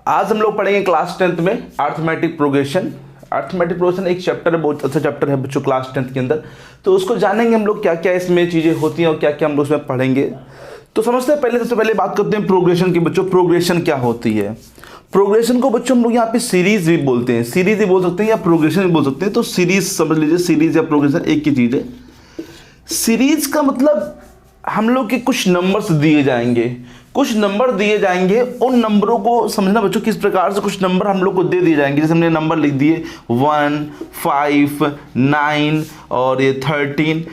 आज हम लोग पढ़ेंगे क्लास 10th में अर्थमेटिक प्रोग्रेशन। अर्थमेटिक प्रोग्रेशन एक चैप्टर है, बहुत अच्छा चैप्टर है बच्चों क्लास 10th के अंदर। तो उसको जानेंगे हम लोग क्या क्या इसमें चीज़ें होती हैं और क्या क्या हम लोग उसमें पढ़ेंगे। तो समझते हैं, सबसे पहले बात करते हैं प्रोग्रेशन की। बच्चों प्रोग्रेशन क्या होती है? प्रोग्रेशन को बच्चों हम लोग यहाँ पे सीरीज भी बोलते हैं, सीरीज भी बोल सकते हैं या प्रोग्रेशन भी बोल सकते हैं। तो सीरीज समझ लीजिए, सीरीज या प्रोग्रेशन एक ही चीज़ है। सीरीज का मतलब हम लोग के कुछ नंबर्स दिए जाएंगे, कुछ नंबर दिए जाएंगे, उन नंबरों को समझना बच्चों किस प्रकार से कुछ नंबर हम लोग को दे दिए जाएंगे। जैसे हमने नंबर लिख दिए 1, 5, 9 और ये 13।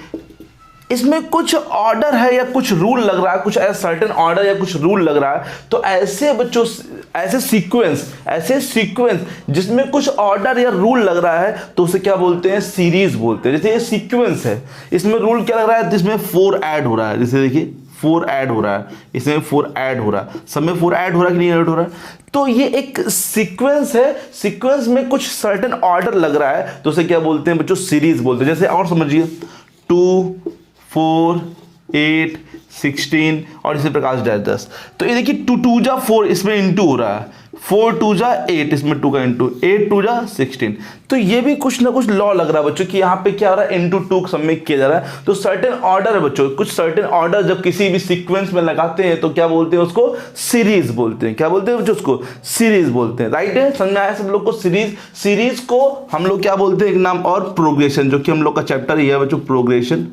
इसमें कुछ ऑर्डर है या कुछ रूल लग रहा है, कुछ ऐसा सर्टेन ऑर्डर या कुछ रूल लग रहा है। तो ऐसे बच्चों ऐसे सीक्वेंस जिसमें कुछ ऑर्डर या रूल लग रहा है तो उसे क्या बोलते हैं? सीरीज बोलते हैं। जैसे ये सीक्वेंस है, इसमें रूल क्या लग रहा है? जिसमें 4 ऐड हो रहा है। जैसे देखिए 4 ऐड हो रहा है, इसमें 4 ऐड हो रहा है, सब में 4 ऐड हो रहा है कि नहीं ऐड हो रहा है? तो ये एक सीक्वेंस है, सीक्वेंस में कुछ सर्टेन ऑर्डर लग रहा है तो उसे क्या बोलते हैं बच्चों? सीरीज बोलते हैं। जैसे और समझिए 2, 4, 8, 16 और इसी प्रकार से 10। तो ये देखिए 2 2 जा 4, इसमें इंटू हो रहा है, 4 2 जा 8, इसमें 2 का इंटू, 8 2 जा 16। तो ये भी कुछ ना कुछ लॉ लग रहा है बच्चों कि यहाँ पे क्या हो रहा है? इंटू 2 सबमिट किया जा रहा है। तो सर्टेन ऑर्डर है बच्चों, कुछ सर्टेन ऑर्डर जब किसी भी सीक्वेंस में लगाते हैं तो क्या बोलते हैं? उसको सीरीज बोलते हैं। क्या बोलते हैं बच्चों? उसको सीरीज बोलते हैं। राइट है, समझ में आया सब लोग को? सीरीज को हम लोग क्या बोलते हैं? एक नाम और प्रोग्रेशन, जो कि हम लोग का चैप्टर ही है बच्चों, प्रोग्रेशन।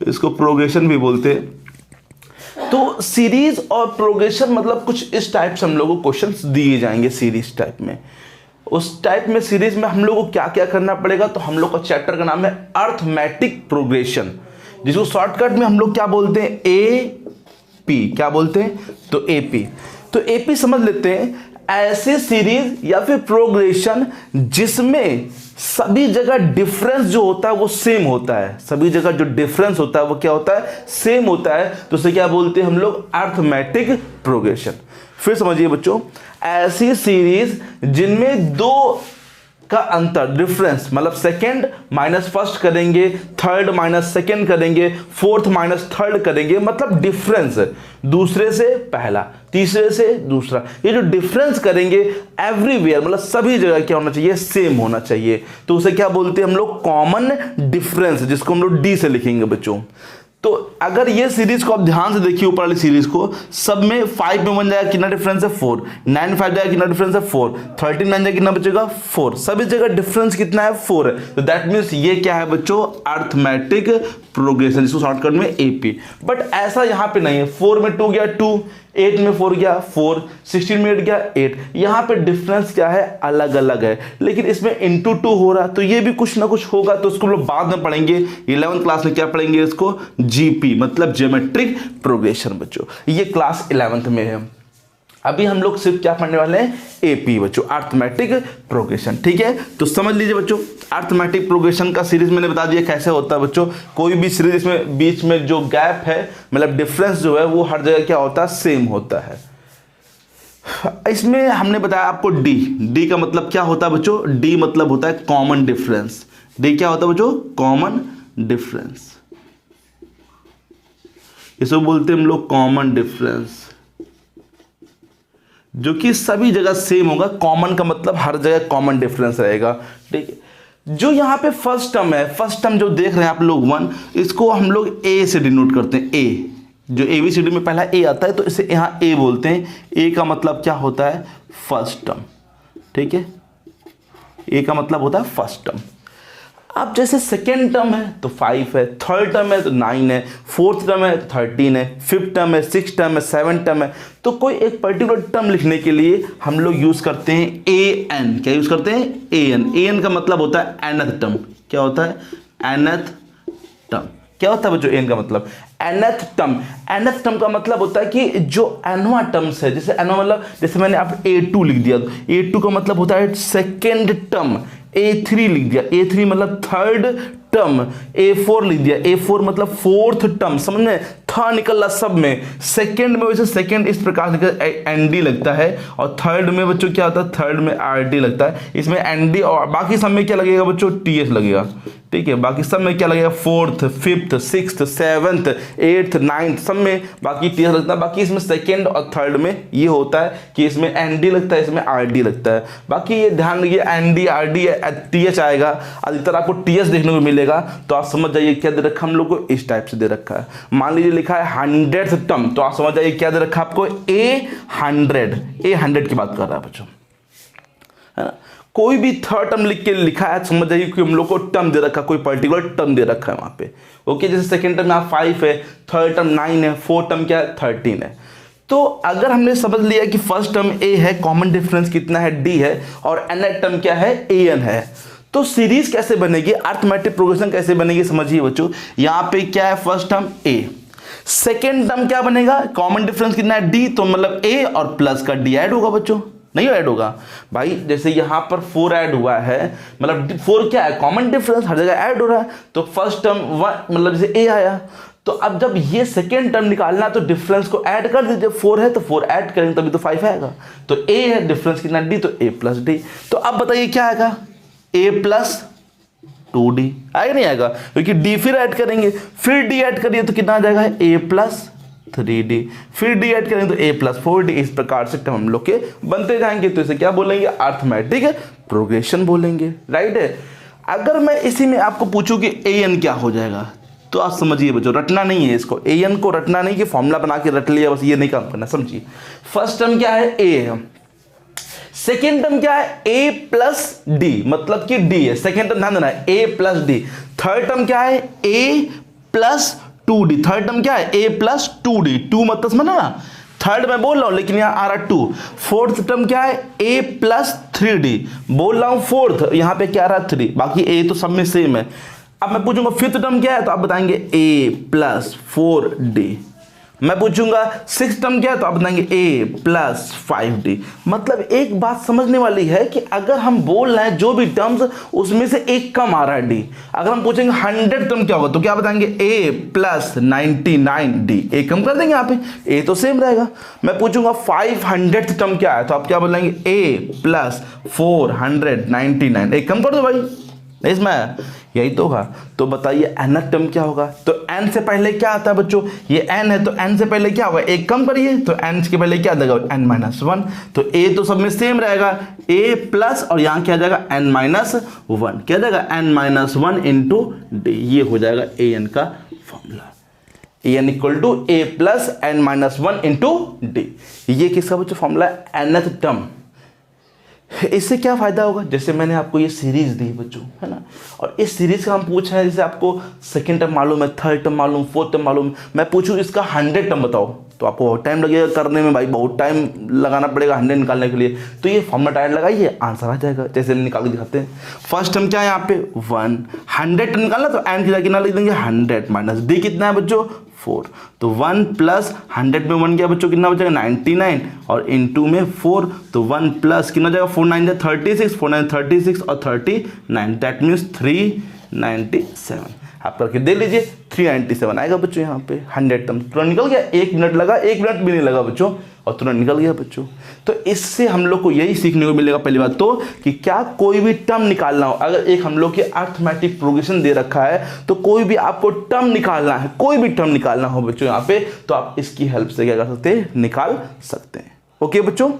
इसको प्रोग्रेशन भी बोलते हैं। तो सीरीज और प्रोग्रेशन मतलब कुछ इस टाइप से हम लोगों को क्वेश्चंस दिए जाएंगे सीरीज टाइप में। उस टाइप में सीरीज में हम लोग को क्या क्या करना पड़ेगा? तो हम लोग का चैप्टर का नाम है अर्थमेटिक प्रोग्रेशन, जिसको शॉर्टकट में हम लोग क्या बोलते हैं? एपी। क्या बोलते हैं? तो एपी। तो एपी समझ लेते हैं, ऐसे सीरीज या फिर प्रोग्रेशन जिसमें सभी जगह डिफरेंस जो होता है वो सेम होता है। सभी जगह जो डिफरेंस होता है वो क्या होता है? सेम होता है। तो उसे क्या बोलते हैं हम लोग? Arithmetic progression. फिर समझिए बच्चों, ऐसी सीरीज जिनमें दो का अंतर, डिफरेंस, मतलब सेकंड माइनस फर्स्ट करेंगे, थर्ड माइनस सेकंड करेंगे, फोर्थ माइनस थर्ड करेंगे, मतलब डिफरेंस दूसरे से पहला, तीसरे से दूसरा, ये जो डिफरेंस करेंगे एवरीवेयर, मतलब सभी जगह क्या होना चाहिए? सेम होना चाहिए। तो उसे क्या बोलते हैं हम लोग? कॉमन डिफरेंस, जिसको हम लोग डी से लिखेंगे बच्चों। तो अगर ये सीरीज को आप ध्यान से देखिए, ऊपर वाली सीरीज को, सब में 5 में बन जाएगा कितना डिफरेंस है? 4। 9 5 जाएगा कितना डिफरेंस है? 4। 13 9 जाएगा कितना बचेगा? 4। सभी जगह डिफरेंस कितना है? 4 है। तो दैट मीन्स ये क्या है बच्चों? अर्थमेटिक प्रोग्रेशन, जिसको शॉर्टकट में एपी। बट ऐसा यहां पे नहीं है। 4 में 2 गया 2, 8 में 4 गया 4, 16 में 8 गया 8। यहां पे डिफरेंस क्या है? अलग अलग है, लेकिन इसमें इंटू 2 हो रहा है, तो ये भी कुछ ना कुछ होगा। तो उसको हम लोग बाद में पढ़ेंगे। 11th क्लास में क्या पढ़ेंगे? इसको जीपी मतलब ज्योमेट्रिक प्रोग्रेशन बच्चों, ये क्लास 11th में है। अभी हम लोग सिर्फ क्या पढ़ने वाले हैं? एपी बच्चों, अर्थमेटिक प्रोग्रेशन। ठीक है, तो समझ लीजिए बच्चों, अर्थमेटिक प्रोग्रेशन का सीरीज मैंने बता दिया कैसे होता है बच्चों। कोई भी सीरीज में बीच में जो गैप है, मतलब डिफरेंस जो है, वो हर जगह क्या होता है? सेम होता है। इसमें हमने बताया आपको डी का मतलब क्या होता है बच्चों? डी मतलब होता है कॉमन डिफरेंस। डी क्या होता है बच्चों? Common difference. इसको बोलते हैं हम लोग कॉमन डिफरेंस, जो कि सभी जगह सेम होगा। कॉमन का मतलब हर जगह कॉमन डिफरेंस रहेगा। ठीक है, जो यहाँ पे फर्स्ट टर्म है, फर्स्ट टर्म जो देख रहे हैं आप लोग 1, इसको हम लोग ए से डिनोट करते हैं। ए, जो एबीसीडी में पहला ए आता है तो इसे यहाँ ए बोलते हैं। ए का मतलब क्या होता है? First term. ठीक है, ए का मतलब होता है फर्स्ट टर्म। अब जैसे सेकेंड टर्म है तो 5 है, थर्ड टर्म है तो 9 है, फोर्थ टर्म है तो 13 है, फिफ्थ टर्म है, सिक्स टर्म है, सेवन टर्म है। तो कोई एक पर्टिकुलर टर्म लिखने के लिए हम लोग यूज करते हैं ए एन। क्या यूज करते हैं? A N. ए एन का मतलब होता है एनथ टर्म। क्या होता है? Nth term. क्या होता है बच्चों एन का मतलब? Nth term. एनथ टर्म का मतलब होता है कि जो एनवा टर्म्स है, जैसे एनवा मतलब, जैसे मैंने आप A2 लिख दिया, A2 का मतलब होता है सेकेंड टर्म। A3 लिख दिया, A3 मतलब थर्ड टर्म। A4 लिख दिया, A4 मतलब फोर्थ टर्म। समझ में? थ निकल रहा सब में, सेकंड में वैसे सेकंड इस प्रकार निकल एन डी लगता है, और थर्ड में बच्चों क्या होता है, थर्ड में आर डी लगता है, इसमें एन डी, और बाकी सब में क्या लगेगा बच्चों, टी एस लगेगा। ठीक है, बाकी सब में क्या लगेगा, fourth, fifth, sixth, seventh, eighth, ninth, सब में बाकी टी एस लगता है। बाकी इसमें सेकेंड और थर्ड में ये होता है कि इसमें एन डी लगता है, इसमें आर डी लगता है। बाकी ये ध्यान रखिए, N D R D T H आएगा, अधिकतर आपको टी एस देखने को मिलेगा, तो आप समझ जाइए क्या दे रखा हम लोग को, इस टाइप से दे रखा है। मान लीजिए लिखा है 100th टर्म, तो आप समझ जाइए क्या दे रखा है आपको, A100 की बात कर रहा है बच्चों, है ना। कोई भी थर्ड टर्म लिख के लिखा है, समझ जाइए कि हम लोग को टर्म दे रखा है, कोई पर्टिकुलर टर्म दे रखा है वहां पे। ओके, जैसे सेकंड टर्म यहाँ 5 है, थर्ड टर्म 9 है, फोर्थ टर्म क्या है, 13 है। तो अगर हमने समझ लिया कि फर्स्ट टर्म A है, कॉमन डिफरेंस कितना है, D है, और nth टर्म क्या है, AN है, तो सीरीज कैसे बनेगी, अरिथमेटिक प्रोग्रेशन कैसे बनेगी, समझिए बच्चों। यहाँ पे क्या है, first term A, second term क्या बनेगा, कॉमन डिफरेंस कितना है, D, तो मतलब A और प्लस का D ऐड होगा बच्चों, नहीं ऐड होगा भाई। जैसे यहां पर 4 ऐड हुआ है, मतलब 4 क्या है, कॉमन डिफरेंस, हर जगह ऐड हो रहा है, तो फर्स्ट टर्म 1 मतलब जैसे A आया, तो अब जब ये सेकेंड टर्म निकालना तो डिफरेंस को ऐड कर दीजिए, 4 है तो 4 ऐड करेंगे तभी तो 5 आएगा। तो A है, डिफरेंस कितना D, तो A प्लस D। तो अब बताइए क्या आएगा, A प्लस 2D आएगा, नहीं आएगा, क्योंकि D फिर ऐड करेंगे, फिर D ऐड करिए तो कितना आ जाएगा, A प्लस 3D, फिर D ऐड करेंगे तो A प्लस 4D। इस प्रकार से टर्म हम लोग के बनते जाएंगे, तो इसे क्या बोलेंगे, अरिथमेटिक प्रोग्रेशन बोलेंगे, राइट है। अगर मैं इसी में आपको पूछूं कि AN क्या हो जाएगा, तो आप समझिए बच्चों, रटना नहीं है इसको, AN को रटना नहीं कि फॉर्मूला बना के रट लिया बस, ये नहीं काम करना, समझिए। फर्स्ट टर्म क्या है, A है, सेकेंड टर्म क्या है, A प्लस D, मतलब कि D है, सेकेंड टर्म ध्यान देना है, A plus D। Third term क्या है, A plus 2D, third term क्या है, A प्लस 2D, 2 मतलब समझना ना, थर्ड मैं बोल रहा हूं लेकिन यहां आ रहा 2। फोर्थ टर्म क्या है, A प्लस 3D, बोल रहा हूं फोर्थ, यहां पे क्या आ रहा 3, बाकी A तो सब में सेम है। अब मैं पूछूंगा फिफ्थ टर्म क्या है, तो आप बताएंगे A प्लस 4D। मैं पूछूंगा सिक्स टर्म क्या है, तो आप बताएंगे A प्लस 5D। मतलब एक बात समझने वाली है कि अगर हम बोल रहे हैं जो भी टर्म्स, उसमें से एक कम आ रहा है D। अगर हम पूछेंगे 100 टर्म क्या होगा, तो क्या बताएंगे A प्लस 99D, एक कम कर देंगे यहाँ पे, A तो सेम रहेगा। मैं पूछूंगा 500th टर्म क्या है, तो आप क्या बोलेंगे A प्लस 499, एक कम कर दो भाई, इसमें यही तो होगा। तो बताइए nth टर्म क्या होगा, तो n से पहले क्या आता है बच्चों, ये n है, तो n से पहले क्या होगा, एक कम करिए, तो n के पहले क्या देगा, n माइनस 1। तो a तो सब में सेम रहेगा, a प्लस, और यहाँ क्या जाएगा, n माइनस 1, क्या जाएगा, n माइनस 1 इंटू डी, ये हो जाएगा an का formula, an equal to a plus n minus 1 into D. ये किसका बच्चों फॉर्मूला है, nth टर्म। इससे क्या फायदा होगा, जैसे मैंने आपको ये सीरीज दी बच्चों, है ना, और इस सीरीज का हम पूछ रहे हैं, जैसे आपको सेकंड टर्म मालूम है, थर्ड टर्म मालूम, फोर्थ टर्म मालूम, मैं पूछूं इसका 100 टर्म बताओ, तो आपको बहुत टाइम लगेगा करने में भाई, बहुत टाइम लगाना पड़ेगा 100 निकालने के लिए। तो ये फॉर्मूला टाइम लगाइए, आंसर आ जाएगा, जैसे निकाल के दिखाते हैं। फर्स्ट टर्म क्या है यहाँ पे 1, 100 टर्म निकालना, तो एन की जगह कितना लिख देंगे 100 माइनस डी कितना है बच्चों 4, तो 1 प्लस 100 में 1 क्या बच्चों कितना बचेगा 99, और इनटू में 4, तो 1 प्लस कितना जाएगा 4 9 36, 4 9 36 और 39, दैट मीन्स 397। आप करके दे लीजिए, 397 आएगा बच्चों यहाँ पे 100 टर्म। तुरंत निकल गया, 1 मिनट लगा, 1 मिनट भी नहीं लगा बच्चों, और तुरंत निकल गया बच्चों। तो इससे हम लोग को यही सीखने को मिलेगा, पहली बात तो कि क्या कोई भी टर्म निकालना हो, अगर एक हम लोग की अरिथमेटिक प्रोग्रेशन दे रखा है, तो कोई भी आपको टर्म निकालना है, कोई भी टर्म निकालना हो बच्चों यहाँ पे, तो आप इसकी हेल्प से क्या कर सकते हैं, निकाल सकते हैं। ओके बच्चों,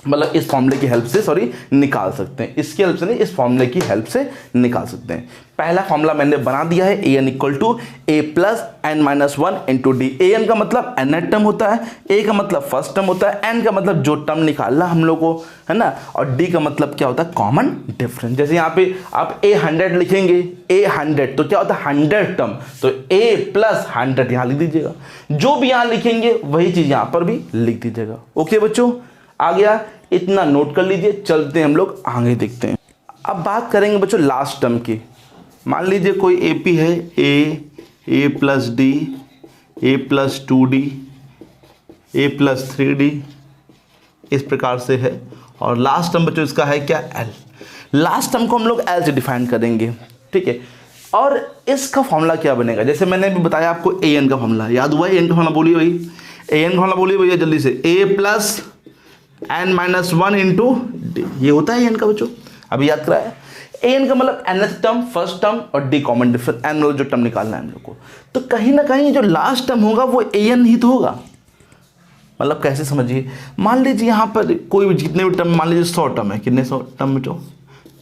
मतलब इस फॉर्मूले की हेल्प से, सॉरी, निकाल सकते हैं, इसकी हेल्प से नहीं, इस फॉर्मूले की हेल्प से निकाल सकते हैं। पहला फॉर्मूला मैंने बना दिया है, an equal to a plus n minus 1 into D. an का मतलब nth टर्म होता है, a का मतलब फर्स्ट टर्म होता है, n का मतलब जो टर्म निकालना हम लोग को, है ना, और d का मतलब क्या होता है, कॉमन डिफरेंस। जैसे यहाँ पे आप a100 लिखेंगे, a100 तो क्या होता है 100 टर्म, तो a प्लस 100 यहाँ लिख दीजिएगा, जो भी यहाँ लिखेंगे वही चीज यहाँ पर भी लिख दीजिएगा। ओके बच्चों, आ गया, इतना नोट कर लीजिए, चलते हैं हम लोग आगे देखते हैं। अब बात करेंगे बच्चों लास्ट टर्म की। मान लीजिए कोई AP है, a plus D, a plus 2D, a plus 3D, इस प्रकार से है, और लास्ट टर्म बच्चों इसका है क्या, L। लास्ट टर्म को हम लोग L से डिफाइन करेंगे, ठीक है। और इसका फॉर्मूला क्या बनेगा, जैसे मैंने भी बताया आपको ए एन का फॉर्मूला याद हुआ, ए एन का फॉर्मूला बोलिए भाई, ए एन का फॉर्मूला बोलिए भैया जल्दी से, a plus N minus one into D, ये होता है ए एन का बच्चों, अभी याद कराया। ए एन का मतलब nth टर्म, फर्स्ट टर्म और डी कॉमन डिफरेंस, एन जो टर्म निकालना है हम लोग को, तो कहीं ना कहीं जो लास्ट टर्म होगा वो ए एन ही तो होगा। मतलब कैसे समझिए, मान लीजिए यहाँ पर कोई भी जितने भी टर्म, मान लीजिए 100 टर्म है, कितने 100 टर्म में जो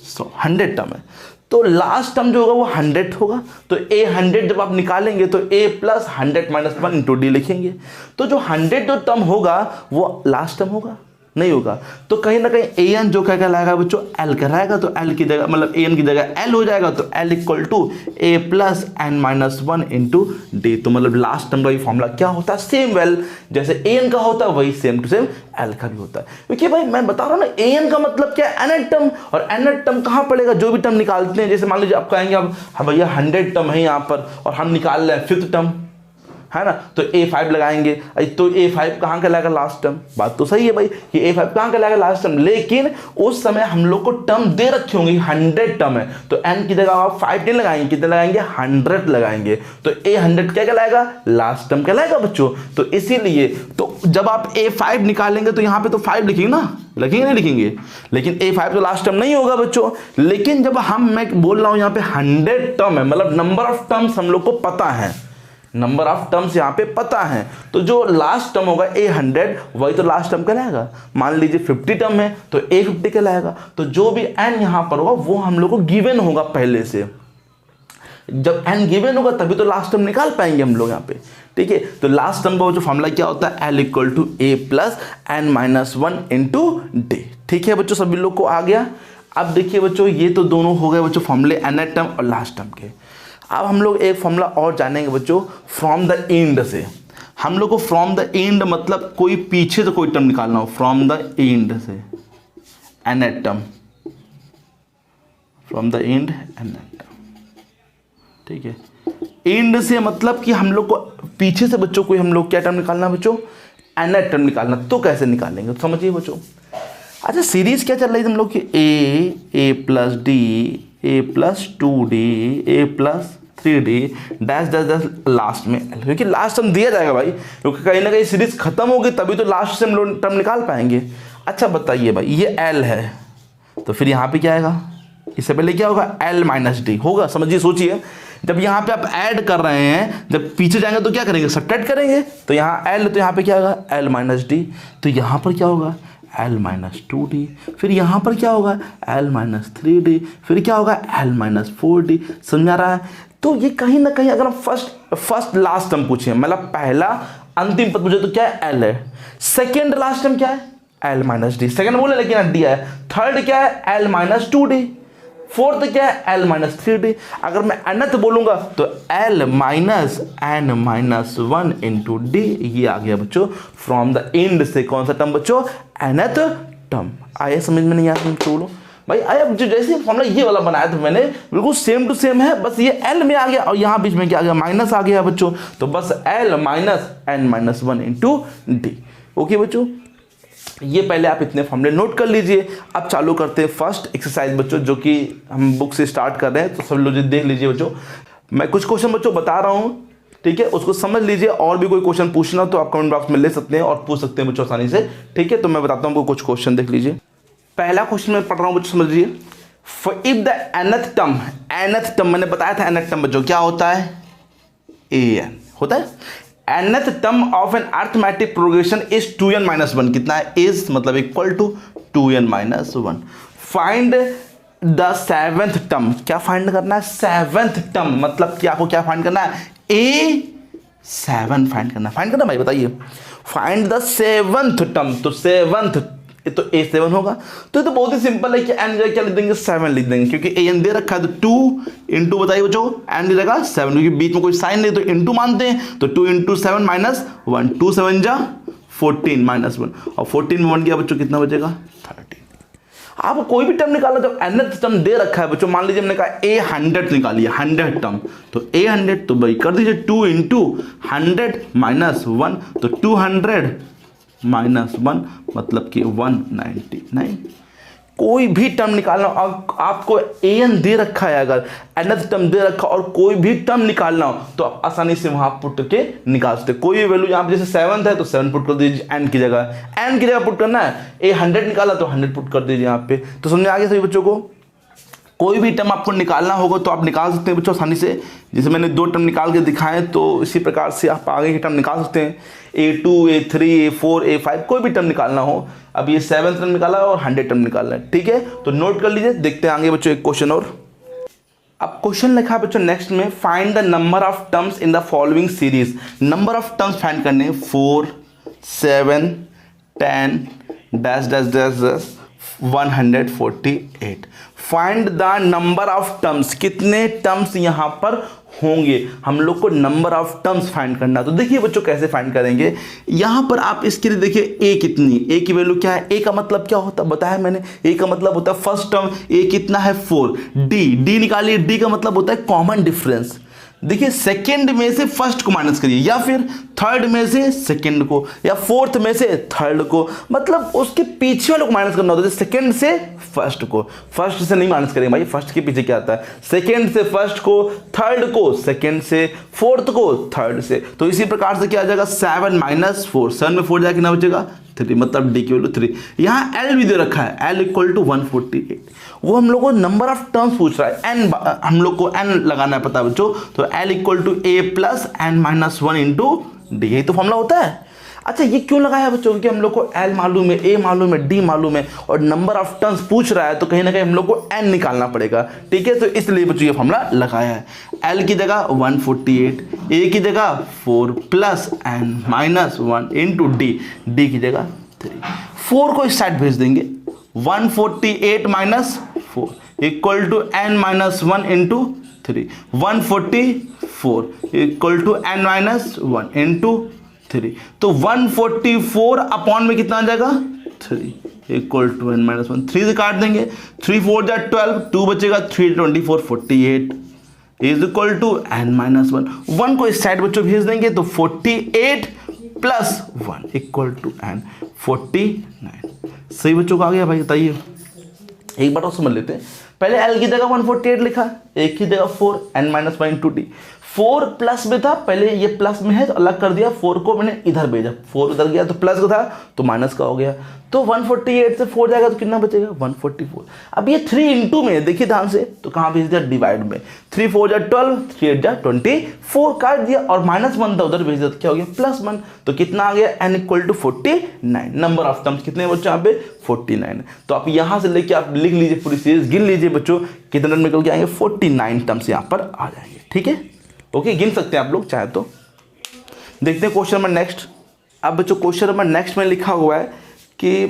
100 टर्म है, तो लास्ट टर्म जो होगा वो 100 होगा, तो ए 100 जब आप निकालेंगे तो ए प्लस 100 माइनस 1 इंटू डी लिखेंगे, तो जो 100 जो टर्म होगा वो लास्ट टर्म होगा, नहीं होगा, तो कहीं ना कहीं ए एन जो क्या कहलाएगा बच्चों, एल कहलाएगा, तो एल की जगह मतलब ए एन की जगह एल हो जाएगा, तो L equal to A plus N minus one into D, तो मतलब लास्ट टर्म का ये फॉर्मूला क्या होता है, सेम वेल जैसे ए एन का होता है वही सेम टू सेम एल का भी होता है। क्योंकि भाई मैं बता रहा हूँ ना, ए एन का मतलब क्या है, nth टर्म, और nth टर्म कहाँ पड़ेगा, जो भी टर्म निकालते हैं, जैसे मान लीजिए आप कहेंगे अब हाँ भैया 100 टर्म है यहाँ पर और हम निकाल रहे हैं 5th टर्म, है ना, तो A5 लगाएंगे, तो A5 कहाँ का लगेगा लास्ट टर्म, बात तो सही है भाई कि A5 कहाँ का लगेगा लास्ट टर्म, लेकिन उस समय हम लोग को टर्म दे रखे होंगे 100 टर्म है, तो n की जगह आप 5 नहीं लगाएंगे, कितने लगाएंगे 100 लगाएंगे, तो A100 क्या कहलाएगा, लास्ट टर्म कहलाएगा बच्चों। तो इसीलिए तो जब आप A5 निकालेंगे तो यहाँ पे तो 5 लिखेंगे ना, लिखेंगे नहीं लिखेंगे, लेकिन A5 तो लास्ट टर्म नहीं होगा बच्चों। लेकिन जब मैं बोल रहा हूँ यहाँ पे 100 टर्म है, मतलब नंबर ऑफ टर्म्स हम लोग को पता है, नंबर ऑफ टर्म्स यहाँ पे पता है, तो जो लास्ट टर्म होगा A100 वही तो लास्ट टर्म कहलाएगा। मान लीजिए 50 टर्म है तो A50 कहलाएगा, तो जो भी n यहाँ पर होगा वो हम लोग को गिवन होगा पहले से, जब n गिवन होगा तभी तो लास्ट टर्म निकाल पाएंगे हम लोग यहाँ पे, ठीक है। तो लास्ट टर्म का जो फॉर्मूला क्या होता है, L equal to A plus N minus one into D, ठीक है बच्चों, सभी लोग को आ गया। अब देखिए बच्चों, ये तो दोनों हो गए बच्चों फॉर्मूले nth टर्म और लास्ट टर्म के। अब हम लोग एक फॉर्मूला और जानेंगे बच्चों, फ्रॉम द एंड से। हम लोग को फ्रॉम द एंड मतलब कोई पीछे से कोई टर्म निकालना हो, फ्रॉम द एंड से nth term, from the end nth term, ठीक है। एंड से मतलब कि हम लोग को पीछे से बच्चों कोई हम लोग क्या टर्म निकालना है बच्चों, nth टर्म निकालना, तो कैसे निकालेंगे तो समझिए बच्चों। अच्छा, सीरीज क्या चल रही है हम लोग की, a plus d, a plus 2d, a plus 3d dash dash dash last में l, क्योंकि लास्ट टर्म दिया जाएगा भाई, क्योंकि कहीं ना कहीं सीरीज खत्म होगी तभी तो लास्ट से हम लोग टर्म निकाल पाएंगे। अच्छा बताइए भाई, ये l है तो फिर यहाँ पे क्या आएगा, इससे पहले क्या होगा, l माइनस डी होगा, समझिए सोचिए। जब यहाँ पे आप ऐड कर रहे हैं, जब पीछे जाएंगे तो क्या करेंगे, सब्ट्रैक्ट करेंगे, तो यहाँ l तो यहाँ पे क्या होगा l माइनस डी, तो यहाँ पर क्या होगा l माइनस 2d, फिर यहाँ पर क्या होगा l माइनस 3d, फिर क्या होगा l माइनस 4d, समझ आ रहा है। तो ये कहीं ना कहीं अगर हम फर्स्ट लास्ट टर्म पूछे, मतलब पहला अंतिम पद पूछे तो क्या है l है, सेकेंड लास्ट टर्म क्या है l माइनस डी, सेकेंड बोले लेकिन डी है, थर्ड क्या है l माइनस 2d, फोर्थ क्या है l माइनस 3d। अगर मैं nth बोलूंगा तो l minus n minus 1 into D, ये आ गया बच्चों फ्रॉम द एंड से कौन सा टर्म बच्चों, nth टर्म। आया समझ में नहीं आया तुम बोलो भाई, आया जो जैसे फॉर्मूला ये वाला बनाया था मैंने, बिल्कुल सेम टू सेम है, बस ये l में आ गया और यहाँ बीच में क्या आ गया, माइनस आ गया बच्चों, तो बस l minus n minus 1 into D. Okay बच्चों, ये पहले आप इतने फॉर्मूले नोट कर लीजिए। अब चालू करते हैं फर्स्ट एक्सरसाइज बच्चों, जो कि हम बुक से स्टार्ट कर रहे हैं, तो सब लोग देख लीजिए बच्चों। मैं कुछ क्वेश्चन बच्चों बता रहा हूँ, ठीक है, उसको समझ लीजिए, और भी कोई क्वेश्चन पूछना तो आप कमेंट बॉक्स में ले सकते हैं और पूछ सकते हैं बच्चों आसानी से, ठीक है। तो मैं बताता हूँ कुछ क्वेश्चन देख लीजिए। पहला क्वेश्चन मैं पढ़ रहा हूँ बच्चों, समझ लीजिए। इफ द nth टर्म मैंने बताया था nth टर्म बच्चों क्या होता है, an होता है। nth term of an arithmetic progression is 2n minus 1, कितना है, इज मतलब equal to 2n minus 1। Find the seventh term, क्या फाइंड करना है, सेवेंथ टर्म मतलब कि आपको क्या फाइंड करना है, A7 फाइंड करना भाई, बताइए। फाइंड द सेवेंथ टर्म, तो सेवेंथ तो A7 होगा, तो ये तो बहुत ही सिंपल है कि n जगह क्या लिख देंगे, 7 लिख देंगे, क्योंकि an दे रखा है, तो 2 इंटू बताइए बच्चों, n की जगह 7, क्योंकि बीच में कोई साइन नहीं तो इंटू मानते हैं, तो 2 इंटू 7 माइनस 1, 2 7 जा 14 माइनस 1, और 14 में 1 गया बच्चों, कितना बचेगा 13। आप कोई भी टर्म निकालो, जब nth टर्म दे रखा है बच्चों, मान लीजिए हमने कहा A100 निकालिए, 100 टर्म, तो A100 तो भाई कर दीजिए 2 इंटू 100 माइनस 1, तो 200 माइनस 1 मतलब कि 199। कोई भी टर्म निकालना हो, आपको an दे रखा है, अगर nth टर्म दे रखा और कोई भी टर्म निकालना हो तो आप आसानी से वहां पुट करके निकाल सकते। कोई भी वैल्यू यहाँ पे जैसे 7 है तो 7 पुट कर दीजिए n की जगह पुट करना है। a 100 निकाला तो 100 पुट कर दीजिए यहाँ पे। तो समझ में आ गया सभी बच्चों को? कोई भी टर्म आपको निकालना होगा तो आप निकाल सकते हैं बच्चों आसानी से। जैसे मैंने 2 टर्म निकाल के दिखाए तो इसी प्रकार से आप आगे के टर्म निकाल सकते हैं। a2 a3 a4 a5 कोई भी टर्म निकालना हो। अब ये 7 टर्म निकाला है और 100 टर्म निकालना है, ठीक है? तो नोट कर लीजिए। देखते हैं आगे बच्चों एक क्वेश्चन और। अब क्वेश्चन लिखा है बच्चों नेक्स्ट में, find the number of terms in the following series. Number of terms find करने 4 7 10 dash dash dash dash 148। Find the number of terms, कितने टर्म्स यहां पर होंगे, हम लोग को नंबर ऑफ टर्म्स फाइंड करना। तो देखिए बच्चों कैसे फाइंड करेंगे। यहां पर आप इसके लिए देखिए a कितनी, a की वैल्यू क्या है, a का मतलब क्या होता है बताया मैंने, a का मतलब होता है फर्स्ट टर्म, a कितना है 4। d निकालिए, d का मतलब होता है कॉमन डिफरेंस। देखिए सेकंड में से फर्स्ट को माइनस करिए, या फिर थर्ड में से सेकंड को, या फोर्थ में से थर्ड को, मतलब उसके पीछे वाले को माइनस करना होता है। सेकंड से फर्स्ट को, फर्स्ट से नहीं माइनस करेंगे भाई, फर्स्ट के पीछे क्या आता है, सेकंड से फर्स्ट को, थर्ड को सेकंड से, फोर्थ को थर्ड से। तो इसी प्रकार से क्या आ जाएगा 7 - 4, 7 में 4 जाके ना बचेगा 3, मतलब डी की वैल्यू 3। यहाँ एल भी दे रखा है, एल इक्वल टू 148। वो हम लोग को नंबर ऑफ टर्म्स पूछ रहा है, एन हम लोग को एन लगाना है पता है बच्चों। तो L equal to A plus N minus 1 into D, यही तो फॉर्मूला होता है। अच्छा ये क्यों लगाया बच्चों, क्योंकि हम लोग को एल मालूम है, ए मालूम है, डी मालूम है, और नंबर ऑफ टर्म्स पूछ रहा है तो कहीं ना कहीं हम लोग को एन निकालना पड़ेगा, ठीक है? तो इसलिए बच्चों ये फॉर्मूला लगाया है। एल की जगह 148, ए की जगह 4 plus N minus 1 into D, D की जगह 3। 4 को इस साइड भेज देंगे, 148 minus 4 equal to N minus 1 into 3, 144 equal to N minus 1 into 3। तो 144 अपॉन में कितना आ जाएगा 3 इक्वल टू एन माइनस 1, 3 से काट देंगे, 3 4 जा 12, 2 बचेगा, 3 24 48 is equal to N minus 1। 1 को इस साइड बच्चों भेज देंगे तो 48 प्लस 1 इक्वल टू एन 49। सही बच्चों को आ गया भाई, बताइए एक बार और समझ लेते हैं। पहले एल की जगह 148 लिखा, एक की जगह 4 N minus 1 into D. 4 plus में था, पहले ये प्लस में है तो अलग कर दिया, 4 को मैंने इधर भेजा, 4 उधर गया तो प्लस का था तो माइनस का हो गया। तो 148 से 4 जाएगा तो कितना बचेगा 144। अब ये 3 इंटू में देखिए ध्यान से, तो कहाँ भेज दिया डिवाइड में, 3 4 जा 12, 3 8 जा 24 काट दिया, और माइनस 1 था उधर भेज दिया तो क्या हो गया +1। तो कितना आ गया N equal to 49। Number of terms कितने बच्चों यहाँ पे 49। तो आप यहाँ से लेके आप लिख लीजिए, पूरी सीरीज गिन लीजिए बच्चों, कितने निकल के आएंगे 49 टर्म्स यहाँ पर आ जाएंगे, ठीक है? ओके गिन सकते हैं आप लोग चाहे तो। देखते हैं क्वेश्चन नंबर नेक्स्ट। अब बच्चों क्वेश्चन नंबर नेक्स्ट में लिखा हुआ है कि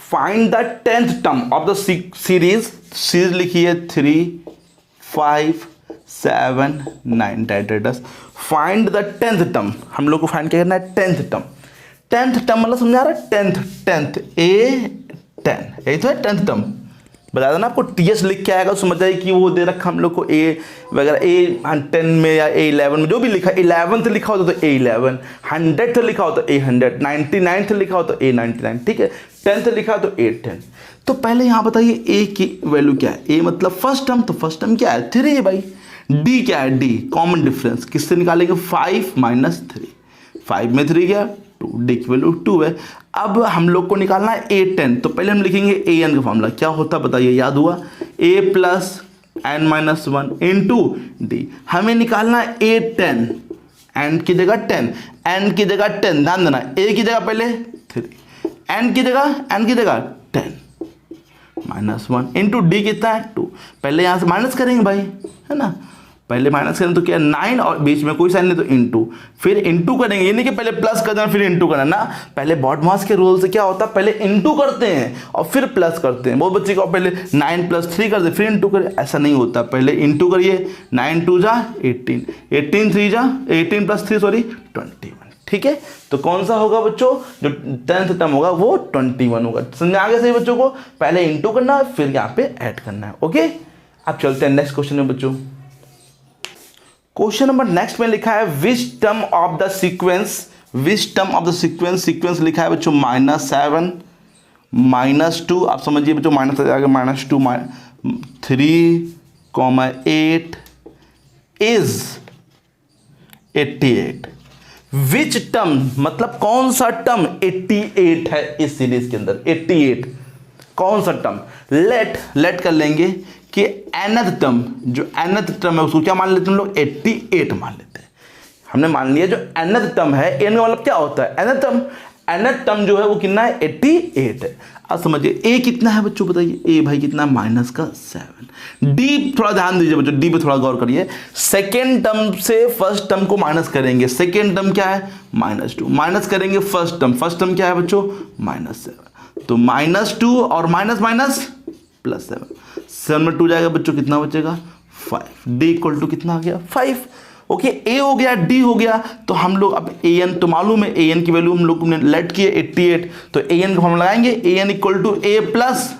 find the 10th term of the series लिखी है 3 5 7 9 10। फाइंड द 10th टर्म, हम लोग को फाइंड क्या करना है 10th टर्म। 10th टर्म मतलब समझा रहा है 10th A 10, यही तो है 10th टर्म। बता दो ना आपको, टीएस लिख के आएगा समझ जाइए कि वो दे रखा हम लोग को ए वगैरह, ए 10 में या ए 11 में जो भी लिखा, 11th लिखा होता तो ए 11, 100th लिखा हो तो ए 100, 99th लिखा हो तो ए 99, ठीक है? 10th लिखा तो ए 10। तो पहले यहाँ बताइए ए की वैल्यू क्या है, ए मतलब फर्स्ट टर्म, तो फर्स्ट टर्म क्या है 3 है भाई। डी क्या है, डी कॉमन डिफरेंस, किससे निकालेंगे 5 माइनस 3, 5 में 3 गया 2, डी की वैल्यू 2 है। अब हम लोग को निकालना है ए 10, तो पहले हम लिखेंगे ए एन का फॉर्मूला क्या होता है बताइए, याद हुआ a plus N minus 1 into d. हमें निकालना है ए 10, एन की जगह 10, एन की जगह 10, ध्यान देना ए की जगह पहले 3, एन की जगह 10 माइनस 1 इंटू डी कितना है 2। पहले यहाँ से माइनस करेंगे भाई, है ना, पहले माइनस करें तो क्या 9 और बीच में कोई साइन नहीं तो इंटू, फिर इंटू करेंगे, ये नहीं कि पहले प्लस कर देना फिर इंटू करना ना। पहले बॉडमास के रूल से क्या होता है, पहले इंटू करते हैं और फिर प्लस करते हैं। बहुत बच्चे को पहले 9 + 3 कर दे फिर इंटू करें, ऐसा नहीं होता, पहले इंटू करिए। 9 2 जा 18, 18 3 जा 18 + 3 सॉरी 21, ठीक है? तो कौन सा होगा बच्चों, जो 10th टर्म होगा वो 21 होगा। समझ में आ गया सही बच्चों को, पहले इंटू करना है फिर यहाँ पे ऐड करना है। ओके अब चलते हैं नेक्स्ट क्वेश्चन में बच्चों। क्वेश्चन नंबर नेक्स्ट में लिखा है which term of the sequence, sequence लिखा है बच्चों -7 -2, आप समझिए बच्चों माइनस आ जाएगा, -2 3,8 इज 88। विच टर्म मतलब कौन सा टर्म 88 है इस सीरीज के अंदर, 88 कौन सा टर्म। लेट कर लेंगे कि nth टर्म, जो nth टर्म है उसको क्या मान लेते हैं हम लोग, 88 मान लेते हैं। हमने मान लिया जो nth टर्म है, n का मतलब क्या होता है, nth टर्म जो है वो कितना है, 88 है। अब समझिए a कितना है बच्चों, बताइए a भाई कितना, -7। d थोड़ा ध्यान दीजिए बच्चों, d पे थोड़ा गौर करिए। सेकेंड टर्म से फर्स्ट टर्म को माइनस करेंगे, सेकेंड टर्म क्या है, -2, माइनस करेंगे फर्स्ट टर्म क्या है बच्चों, -7। तो -2 और माइनस +7, 7 में 2 जाएगा बच्चों, कितना बचेगा, 5। d इक्वल टू कितना आ गया, 5। ओके, a हो गया, d हो गया। तो हम लोग अब an तो मालूम है, an की वैल्यू हम लोग ने लेट किए 88, तो an को हम लगाएंगे, an equal to a plus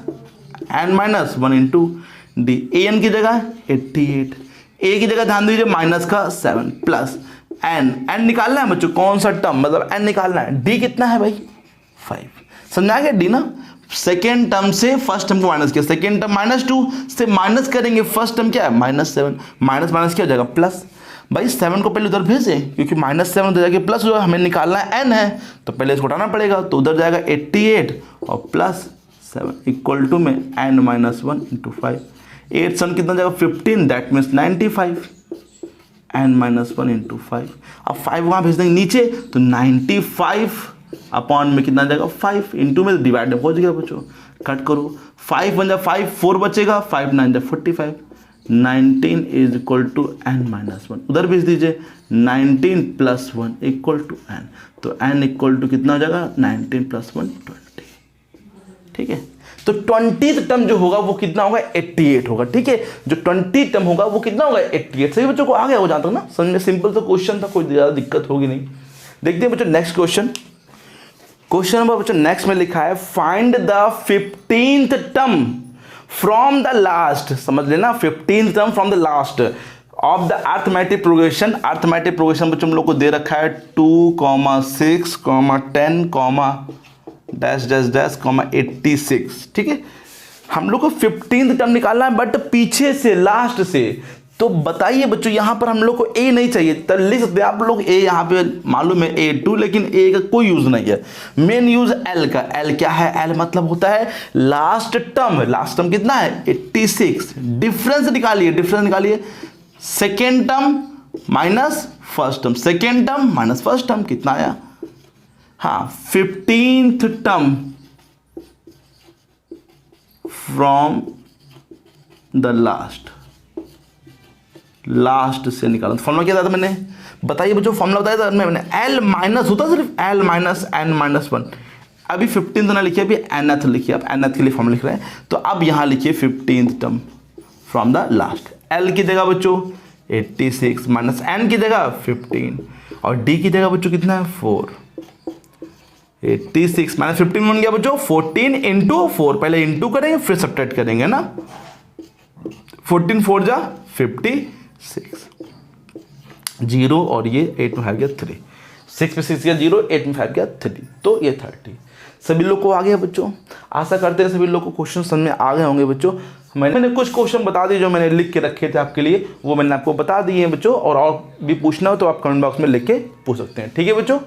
n-1 into d। an की जगह 88, a की जगह ध्यान दीजिए -7 प्लस n निकालना है बच्चों, कौन सा टर्म मतलब n निकालना है। d कितना है भाई, 5। समझा गया, d ना, सेकेंड टर्म से फर्स्ट टर्म को माइनस किया, सेकेंड टर्म -2 से माइनस करेंगे, फर्स्ट टर्म क्या है, -7, माइनस क्या हो जाएगा, प्लस। भाई 7 को पहले उधर भेजें, क्योंकि -7 उधर जाके प्लस हुआ, हमें निकालना है n है, तो पहले इसको हटाना पड़ेगा, तो उधर जाएगा 88 और +7 इक्वल टू में n-1 इंटू 5। 8 7 कितना जाएगा, 15, दैट मीन्स 95, n-1 इंटू 5। अब 5 वहाँ भेज देंगे नीचे, तो 95 अपॉन में कितना जाएगा, 5 इंटू में डिवाइड में पहुँच गया बच्चों। कट करो, 5 बन जाए 5, 4 बचेगा, 5 9 जा 45, 19 इज इक्वल टू n-1, उधर भेज दीजिए, 19 + 1 इक्वल टू n। तो n इक्वल टू कितना हो जाएगा, 19 + 1 20। ठीक है, तो 20th टर्म जो होगा वो कितना होगा, 88 होगा। ठीक है, जो 20 टर्म होगा वो कितना होगा, 88। सही बच्चों को आ गया हो जाता ना समझ में, सिंपल तो क्वेश्चन था, कोई ज़्यादा दिक्कत होगी नहीं। देखते हैं बच्चों नेक्स्ट क्वेश्चन नंबर बच्चों नेक्स्ट में लिखा है, find the 15th term from the last. समझ लेना, 15th term from the last of the arithmetic progression. Arithmetic progression बच्चों हम लोग को दे रखा है 2, 6, 10, -86। ठीक है, हम लोग को 15th टर्म निकालना है, बट पीछे से, लास्ट से। तो बताइए बच्चों, यहाँ पर हम लोग को a नहीं चाहिए, तो लिख सकते हैं आप लोग a, यहाँ पे मालूम है a2, लेकिन a का कोई यूज नहीं है। मेन यूज l का। l क्या है, l मतलब होता है लास्ट टर्म। लास्ट टर्म कितना है, 86। डिफरेंस निकालिए, second term minus first term, second term minus first term, कितना आया, हाँ 15th term from the last से निकाला। फॉर्मूला क्या था मैंने, बताइए बच्चों, फॉर्मूला बताया था मैंने, l माइनस होता सिर्फ l माइनस n-1। अभी 15th ना लिखिए, अभी nth लिखिए, आप nth के लिए फॉर्मूला लिख रहे हैं, तो अब यहाँ लिखिए 15th term from the last. l की जगह बच्चों 86 माइनस n की जगह 15 और d की जगह बच्चों कितना है 4। 86 माइनस 15 बन गया बच्चों 14 इंटू 4, पहले इंटू करेंगे फिर सब्ट्रैक्ट करेंगे ना, 14 4 जा 56, 0 और ये 8 में 5 गया 3, 6 में 6 गया 0, 8 में 5 गया 3, तो ये 30। सभी लोग को आ गया बच्चों, आशा करते हैं सभी लोग को क्वेश्चन समझ में आ गए होंगे बच्चों। मैंने कुछ क्वेश्चन बता दिए जो मैंने लिख के रखे थे आपके लिए, वो मैंने आपको बता दिए हैं बच्चों, और भी पूछना हो तो आप कमेंट बॉक्स में लिख के पूछ सकते हैं। ठीक है बच्चों।